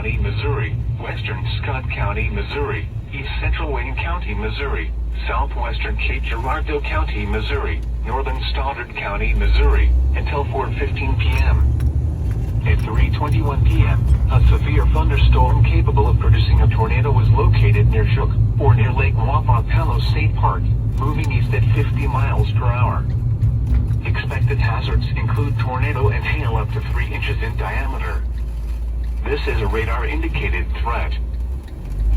County, Missouri, western Scott County, Missouri, east central Wayne County, Missouri, southwestern Cape Girardeau County, Missouri, northern Stoddard County, Missouri, until 4:15 p.m. At 3:21 p.m., a severe thunderstorm capable of producing a tornado was located near Shook, or near Lake Wapapello State Park, moving east at 50 miles per hour. Expected hazards include tornado and hail up to 3 inches in diameter. This is a radar-indicated threat.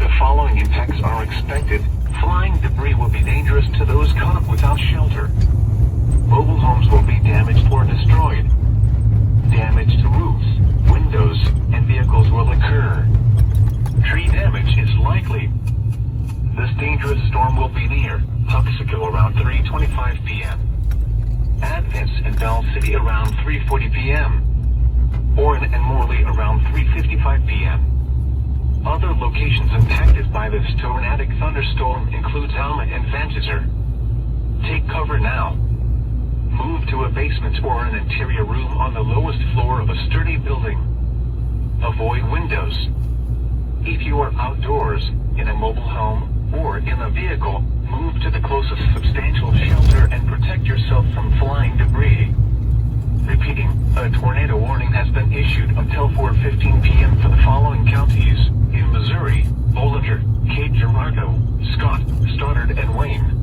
The following impacts are expected. Flying debris will be dangerous to those caught without shelter. Mobile homes will be damaged or destroyed. Damage to roofs, windows, and vehicles will occur. Tree damage is likely. This dangerous storm will be near Tuxeco around 3:25 p.m. Advance and Bell City around 3:40 p.m. Warren and Morley around 3:55 p.m. Other locations impacted by this tornadic thunderstorm include Alma and Vantizer. Take cover now. Move to a basement or an interior room on the lowest floor of a sturdy building. Avoid windows. If you are outdoors, in a mobile home, or in a vehicle, move to the closest substantial shelter and protect yourself from flying debris. Repeating, a tornado warning has been issued until 4:15 p.m. for the following counties in Missouri: Bollinger, Cape Girardeau, Scott, Stoddard, and Wayne.